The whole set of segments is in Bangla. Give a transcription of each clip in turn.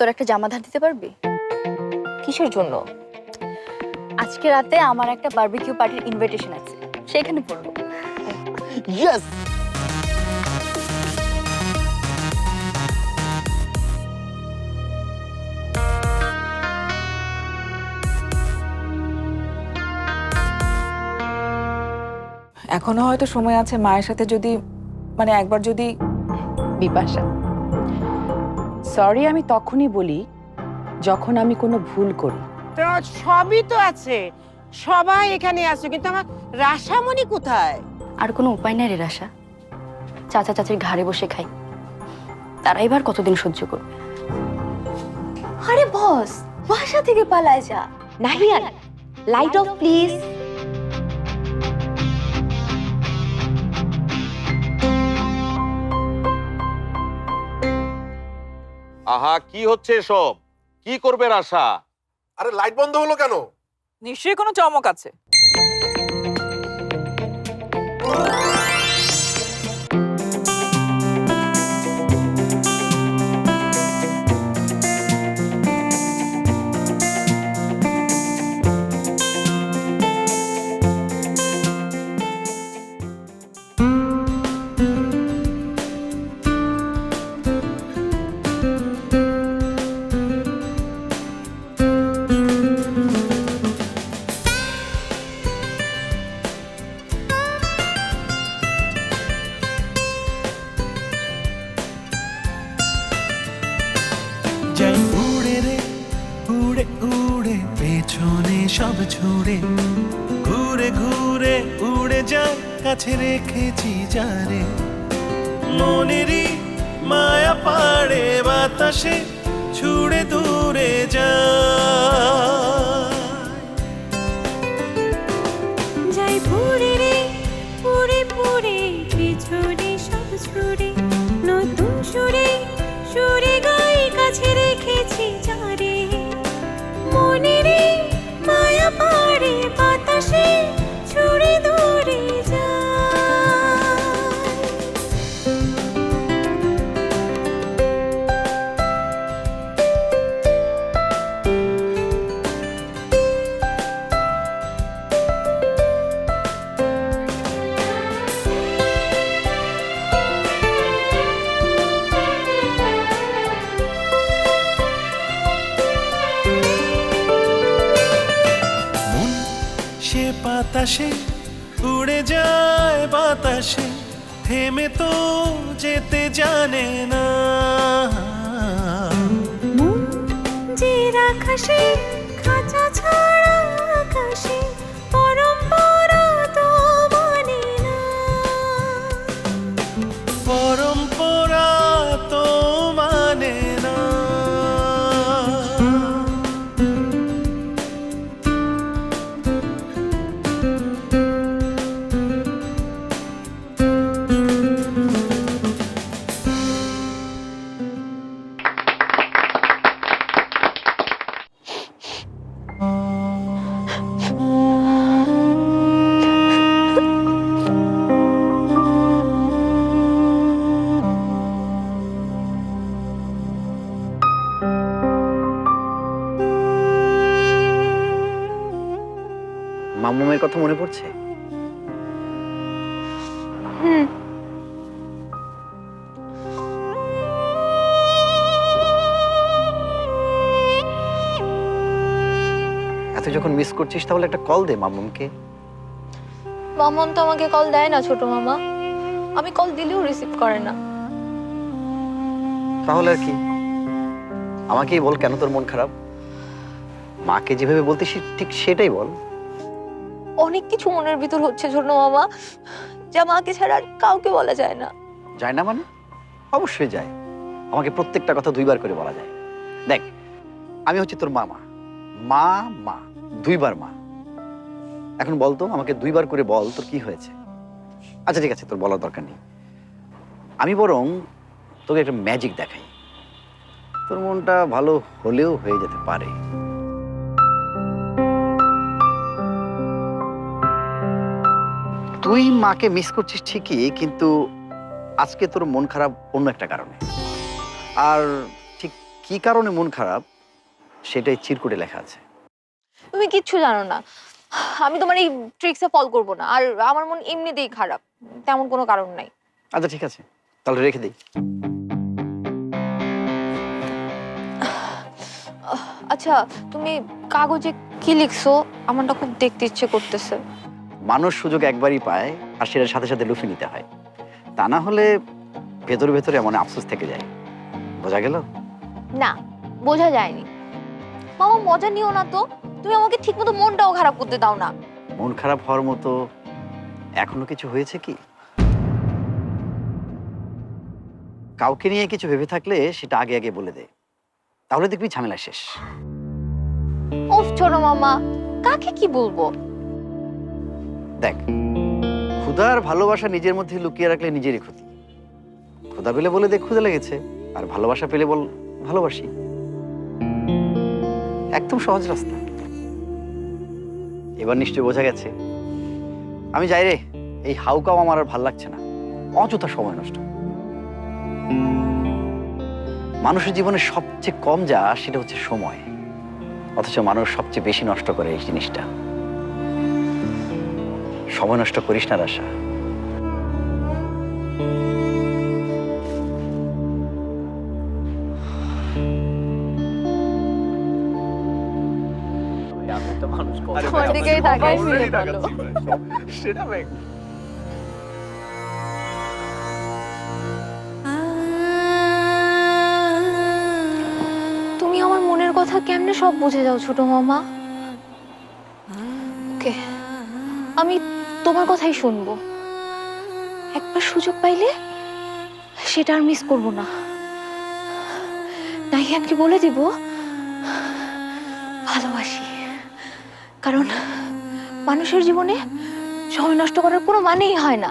তোর একটা জামা ধার দিতে পারবি? কিসের জন্য? আজকে রাতে আমার একটা বারবিকিউ পার্টির ইনভিটেশন আছে, সেখানে পড়বো। ইয়েস। এখনো হয়তো সময় আছে মায়ের সাথে যদি একবার যদি। বিপাশা, সরি আমি তখনই বলি যখন আমি কোনো ভুল করি। তো সবই তো আছে, সবাই এখানে আছে, কিন্তু আমার রাশামণি কোথায়? আর কোনো উপায় নাই রে রাশা, চাচা চাচির ঘাড়ে বসে খাই, তারা এবার কতদিন সহ্য করবে? আরে বস, বাসা থেকে পালায় যা। Nahiyan, light off please. আহা, কি হচ্ছে এসব? কি করবে রাশা? আরে লাইট বন্ধ হলো কেন? নিশ্চয়ই কোনো চমক আছে। যাই উড়ে রে উড়ে উড়ে পেছনে সব ছুড়ে, ঘুরে ঘুরে উড়ে যায় কাছে রেখেছি যারে, মনেরই মায়া পাড়ে বাতাসে ছুড়ে দূরে যায়। যাই ভুরে রে পুরে পুরে পিছনে সব ছুড়ে, নতুন সুরে সুরে গাই কাছে রেখেছি যারে, মনে রে মায়া পাড়ে বাতাসে ছুড়ে দূরে যায়। মন সে বাতাসে উড়ে যায় বাতাসে, থেমে তো যেতে জানে না। মন যে রাখাসে খাঁচা ছাড়া আকাশে, পরম্পরা তো মানে না। পরম্পরা তো মানে না। মামুমের কথা মনে পড়ছে? এত যখন মিস করছিস তাহলে একটা কল দে মামুমকে। মামন তো আমাকে কল দেয় না ছোট মামা, আমি কল দিলেও রিসিভ করে না। তাহলে আর কি, আমাকেই বল কেন তোর মন খারাপ। মাকে যেভাবে বলতিস ঠিক সেটাই বল। অনেক কিছু মনের ভিতর হচ্ছে ছোট মামা, যা মাকে ছাড়া আর কাউকে বলা যায় না। যায় না মানে? অবশ্যই যায়। আমাকে প্রত্যেকটা কথা দুইবার করে বলা যায়। দেখ, আমি হচ্ছে তোর মামা, মা মা দুইবার মা। এখন বলতো আমাকে দুইবার করে বল তোর কি হয়েছে। আচ্ছা ঠিক আছে, তোর বলার দরকার নেই। আমি বরং তোকে একটা ম্যাজিক দেখাই, তোর মনটা ভালো হলেও হয়ে যেতে পারে। তুই মাকে মিস করছিস ঠিকই, কিন্তু আজকে তোর মন খারাপ অন্য একটা কারণে। আর ঠিক কি কারণে মন খারাপ সেটাই চিরকুটে লেখা আছে। তুমি কিচ্ছু জানো না। আমি তোমার এই ট্রিক্সে ফল করব না। আর আমার মন এমনিতেই খারাপ, তেমন কোনো কারণ নাই। আচ্ছা ঠিক আছে, তাহলে রেখে দিই। আচ্ছা, তুমি কাগজে কি লিখছো? আমারটা খুব দেখতে ইচ্ছে করতেছে। মানুষ সুযোগ একবারই পায়, আর সেটার সাথে সাথে লুফে নিতে হয়। তা না হলে ভেতরে ভেতরে এমন আফসোস থেকে যায়। বোঝা গেল? না, বোঝা যায়নি। মামা মজা নিও না তো। তুমি আমাকে ঠিকমতো মনটাও খারাপ করতে দাও না। মন খারাপ হওয়ার মতো এখনো কিছু হয়েছে কি? কাউকে নিয়ে কিছু ভেবে থাকলে সেটা আগে আগে বলে দে, তাহলে দেখবি ঝামেলা শেষ। ওফ ছোট মামা, কাকে কি বলবো? দেখ, ক্ষুধা আর ভালোবাসা নিজের মধ্যে লুকিয়ে রাখলে নিজেরই ক্ষতি। ক্ষুধা পেলে বলে দেখ ক্ষুধা লেগেছে, আর ভালোবাসা পেলে বল ভালোবাসি। একদম সহজ রাস্তা। এবার নিশ্চয়ই বোঝা গেছে। আমি যাই রে, এই হাউকাও আমার আর ভাল লাগছে না। অযথা সময় নষ্ট। মানুষের জীবনে সবচেয়ে কম যা সেটা হচ্ছে সময়, অথচ মানুষ সবচেয়ে বেশি নষ্ট করে এই জিনিসটা। সময় নষ্ট করিস না রাশা। তোমার দিকেই তাকাই ফিরে বলো। তুমি আমার মনের কথা কেমনে সব বুঝে যাও ছোট মামা? ওকে, আমি তোমার কথাই শুনবো। একবার সুযোগ পাইলে সেটা আর মিস করবো না। নাহিয়ানকে বলে দিব ভালোবাসি। কারণ মানুষের জীবনে সময় নষ্ট করার কোনো মানেই হয় না।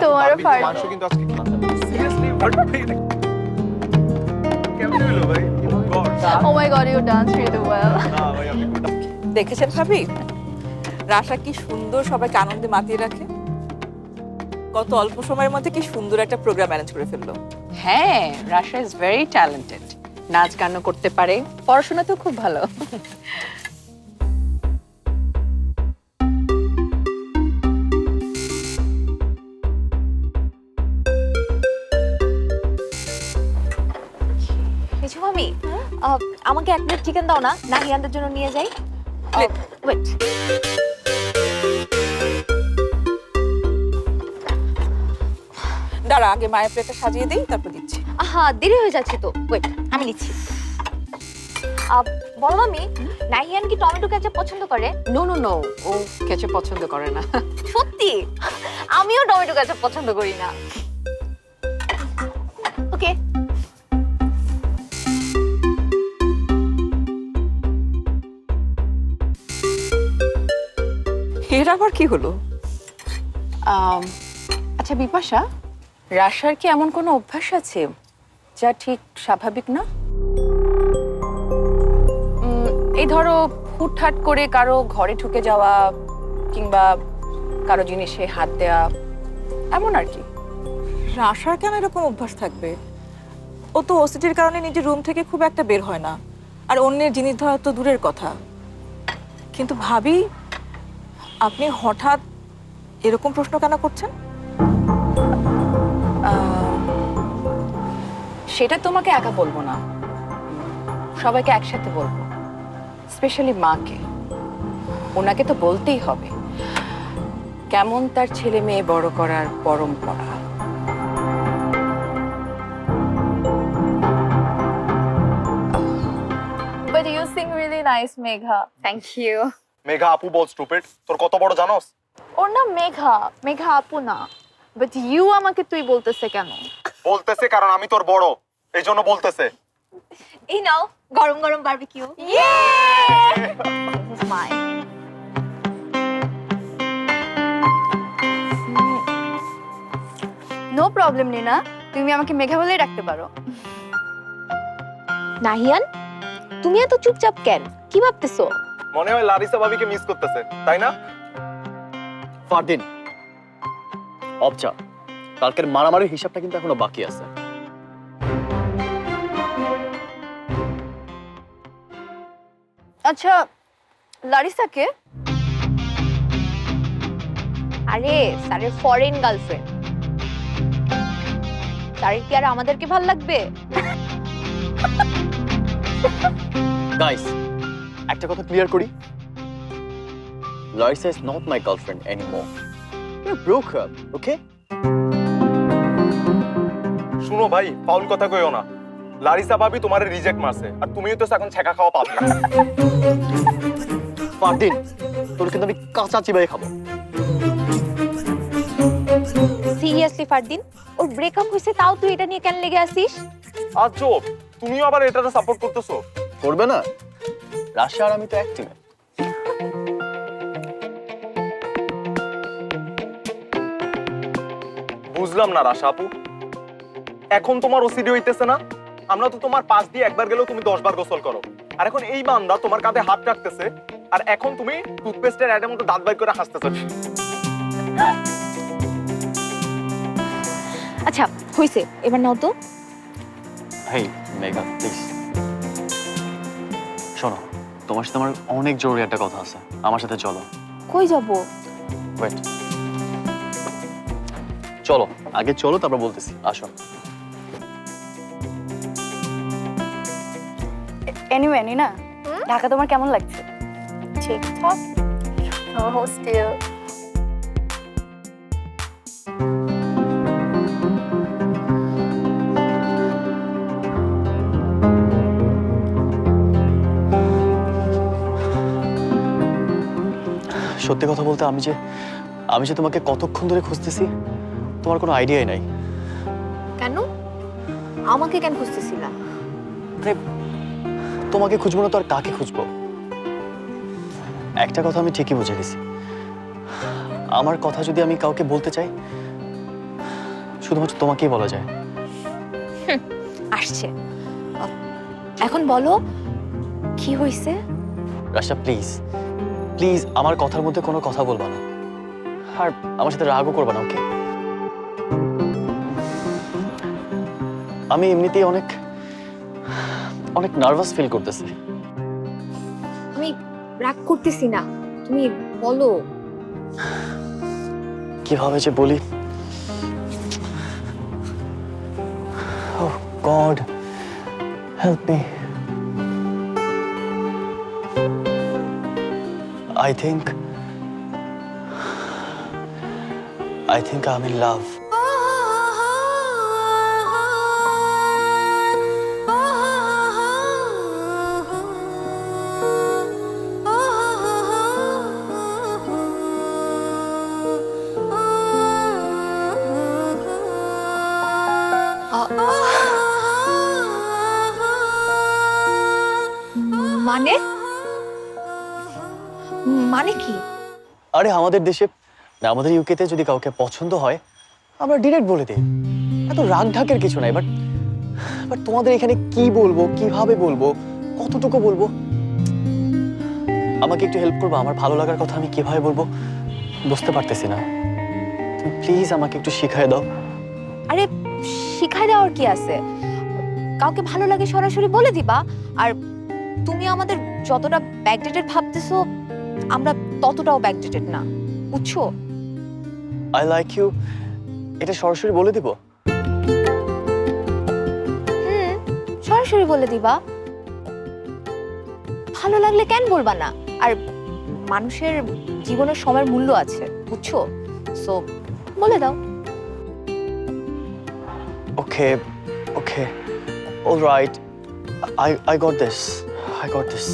তোমার মাংস কিন্তু আজকে সিরিয়াসলি কেমন হলো ভাই? Oh my god, you dance really well. ভাই আপনি দেখেছেন ভাবি, রাশা কি সুন্দর সবাইকে আনন্দে মাতিয়ে রাখে। কত অল্প সময়ের মধ্যে কি সুন্দর একটা প্রোগ্রাম ম্যানেজ করে ফেললো। হ্যাঁ, রাশা ইজ ভেরি ট্যালেন্টেড। নাচ গানও করতে পারে, পড়াশোনা তো খুব ভালো। কিছু মামি, আমাকে এক প্লেট চিকেন দাও না, নাহিয়ানদের জন্য নিয়ে যাই। ওয়েট, দাঁড়া, আগে মায়ের প্লেটটা সাজিয়ে দিই, তারপর দিচ্ছি। আহা দেরি হয়ে যাচ্ছে তো। ওয়েট, আমি নিচ্ছি। বলো মামি, নাহিয়ান কি টমেটো কেচাপ পছন্দ করে? নো নো নো, ও কেচাপ পছন্দ করে না। সত্যি? আমিও টমেটো কেচাপ পছন্দ করি না। ওকে। এর আবার কি হলো? আচ্ছা বিপাশা, রাশার কি এমন কোনো অভ্যাস আছে যা ঠিক স্বাভাবিক না? এই ধরো হুটহাট করে কারো ঘরে ঢুকে যাওয়া, কিংবা কারো জিনিসে হাত দেওয়া, এমন আর কি। রাশার কেন এরকম অভ্যাস থাকবে? ও তো ওসিটির কারণে নিজের রুম থেকে খুব একটা বের হয় না, আর অন্যের জিনিস ধরা তো দূরের কথা। কিন্তু ভাবি, আপনি হঠাৎ এরকম প্রশ্ন কেন করছেন? সেটা তোমাকে একা বলবো না, সবাইকে একসাথে বলবো, স্পেশালি মাকে। ওনাকে তো বলতেই হবে কেমন তার ছেলে মেয়ে বড় করার পরম্পরা। But you sing really nice, Megha. Thank you. Megha আপু বল স্টুপিড, তোর কত বড় জানোস? ওর নাম মেঘা, মেঘা আপু না। But you আমাকে তুই বলতেছে কেন? বলতেছে কারণ আমি তোর বড়, এই জন্য বলতেছে। এই নাও গরম গরম বারবিকিউ। ইয়ে! This is mine. No problem Nina, তুমি আমাকে মেঘা বলেই রাখতে পারো। নাহিয়ান, তুমি এত চুপচাপ কেন? কি ভাবতেছো? মনে হয় লারিসা ভাবিকে মিস করতেছে, তাই না? ফারদিন, অবজা, কালকের মারামারির হিসাবটা কিন্তু এখনো বাকি আছে। আচ্ছা, লারিসাকে? আরে স্যারের ফরেন গার্লফ্রেন্ড। স্যারের কি আর আমাদেরকে ভাল লাগবে? গাইস, একটা কথা ক্লিয়ার করি, Larissa is not my girlfriend anymore. We broke up, okay? শুনো ভাই, ফাউল কথা কইও না। লারিসা ভাবি তোমারে রিজেক্ট মারছে, আর তুমিও তো এখন ছেঁকা খাওয়া পাবে না। ফারদিন, তোর কিন্তু আমি কাঁচা চিবাই খাবো। সিরিয়াসলি ফারদিন, ওর ব্রেকআপ হয়েছে তাও তুই এটা নিয়ে কেন লেগে আসিস? আজব, তুমিও আবার এটাতে সাপোর্ট করতেছো। করবে না? রাশা আর আমি তো এক টিমে। বুঝলাম না রাশা আপু, এখন তোমার ওসিডি হইতেছে না? আমরা তো তোমার পাশ দিয়ে একবার গেলেও তুমি 10 বার গোসল করো, আর এখন এই বান্দা তোমার কাঁধে হাত রাখতেছে, আর এখন তুমি টুথপেস্টের অ্যাডের মতো দাঁত বাইর করে হাসতেছো। আচ্ছা হইছে, এবার নাও তো। হেই মেঘা, প্লিজ শোনো, তোমার সাথে আমার অনেক জরুরি একটা কথা আছে, আমার সাথে চলো। কই যাব? ওয়েট, চলো আগে চলো, তারপর বলতেছি। আসো। এনিওয়ে না, ঢাকা তোমার কেমন লাগছে? ঠিকঠাক। হোস্টেল সত্যি কথা বলতে আমি যে তোমাকে কতক্ষণ ধরে খুঁজতেছি তোমার কোনো আইডিয়াই নাই। কেন? আমাকে কেন খুঁজতেছিলা? আরে তোমাকে খুঁজবো না তো আর কাকে খুঁজবো? একটা কথা আমি ঠিকই বুঝে গেছি, আমার কথা যদি আমি কাউকে বলতে চাই শুধুমাত্র তোমাকেই বলা যায়। আসছে, এখন বলো কি হইছে? রাশা প্লিজ প্লিজ, আমার কথার মধ্যে কোনো কথা বলবা না, আর আমার সাথে রাগও করবা না, ওকে? আমি এমনিতেই অনেক অনেক নার্ভাস ফিল করতেছি। আমি রাগ করতেছি না, তুমি বলো। কিভাবে যে বলি, oh god help me. I think I'm in love. মানে মানে কি? আরে আমাদের দেশে না, আমাদের ইউকেতে যদি কাউকে পছন্দ হয় আমরা ডিরেক্ট বলে দিই, এত রাগ ঢাকের কিছু নাই। বাট তোমাদের এখানে কি বলবো, কিভাবে বলবো, কতটুকু বলবো? আমাকে একটু হেল্প করবো, আমার ভালো লাগার কথা আমি কিভাবে বলবো বুঝতে পারতেছি না। তুমি প্লিজ আমাকে একটু শিখায় দাও। আরে শিখাই দেওয়ার কি আছে? কাউকে ভালো লাগে সরাসরি বলে দিবা। আর তুমি আমাদের যতটা ব্যাকডেটেড ভাবতেছো আমরা ততটাও ব্যাকডেটেড না, বুঝছো? আই লাইক ইউ, এটা সরাসরি বলে দিব? সরাসরি বলে দিবা। ভালো লাগলে কেন বলবা না? আর মানুষের জীবনের সময়ের মূল্য আছে, বুঝছো? সো বলে দাও। Okay okay, alright, I got this. I got this.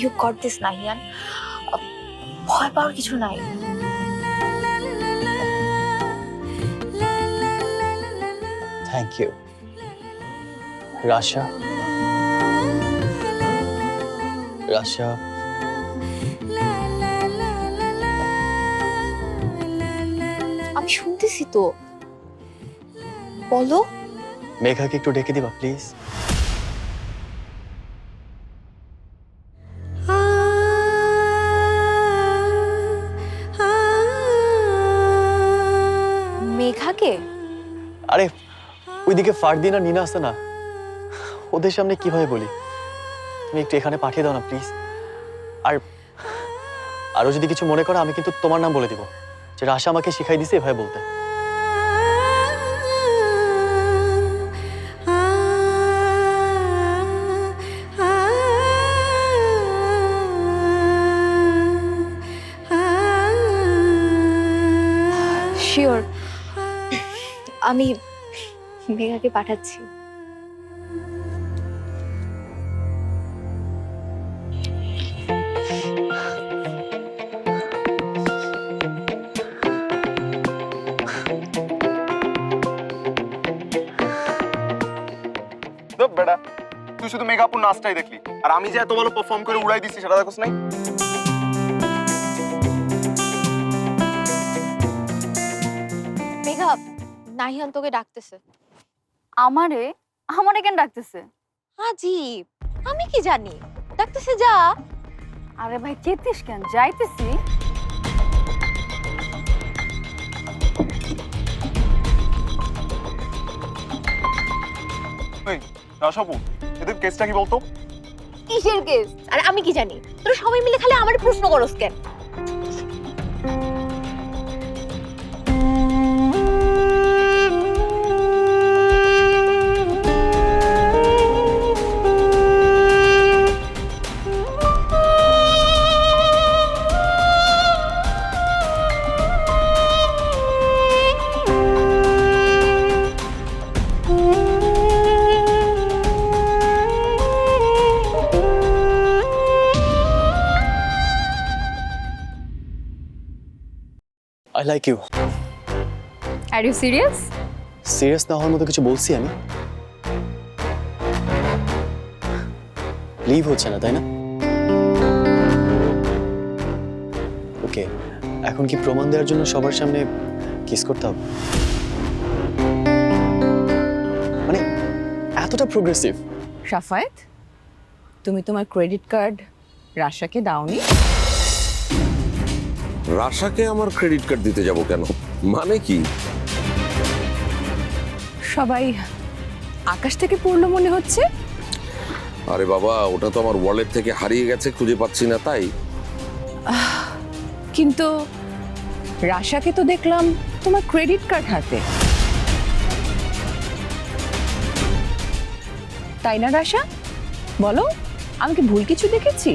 You got this, Nahiyan. ভয় পাওয়ার কিছু নাই। Thank you. Rasha. Rasha. আমি শুনতেছি তো, বলো। মেঘাকে একটু ডেকে দিবা প্লিজ? আরে ওইদিকে ফারদিন আর নিনা আছে না, ওদের সামনে কিভাবে বলি? তুমি একটু এখানে পাঠিয়ে দাও না প্লিজ। আর আরো যদি কিছু মনে করো, আমি কিন্তু তোমার নাম বলে দিব, যে রাশা আমাকে শিখাই দিছে এভাবে বলতে। শিওর, আমি মেঘাকে পাঠাচ্ছি। বেটা, তুই শুধু মেঘাপুর নাচটাই দেখলি, আর আমি যে এত ভালো পারফর্ম করে উড়াই দিচ্ছি সেটা দেখোস নাই? মেঘা, নাহিয়ান তোকে ডাকতেছে। আমারে আমারে কেন ডাকতেছে? আজীব, আমি কি জানি, ডাকতেছে যা। আরে ভাই চেতিস কেন? যাইতেছি। এই রাশাপু, এদের কেসটা কি বলতো? কিসের কেস? আর আমি কি জানি? তোরা সবাই মিলে খালি আমার প্রশ্ন করস কেন? I like you. Are you serious? Serious না হওয়ার মতো কিছু বলছি আমি? লিভ হচ্ছে না, তাই না? ওকে, এখন কি প্রমাণ দেওয়ার জন্য সবার সামনে কিস করতে হবে? মানে এতটা প্রোগ্রেসিভ? সাফায়েত, তুমি তোমার ক্রেডিট কার্ড রাশাকে দাওনি? রাশাকে আমার ক্রেডিট কার্ড দিতে যাব কেন? মানে কি? সবাই আকাশ থেকে পড়লো মনে হচ্ছে। আরে বাবা, ওটা তো আমার ওয়ালেট থেকে হারিয়ে গেছে, খুঁজে পাচ্ছি না তাই। কিন্তু রাশাকে তো দেখলাম তোমার ক্রেডিট কার্ড হাতে, তাই না রাশা? বলো, আমি কি ভুল কিছু দেখেছি?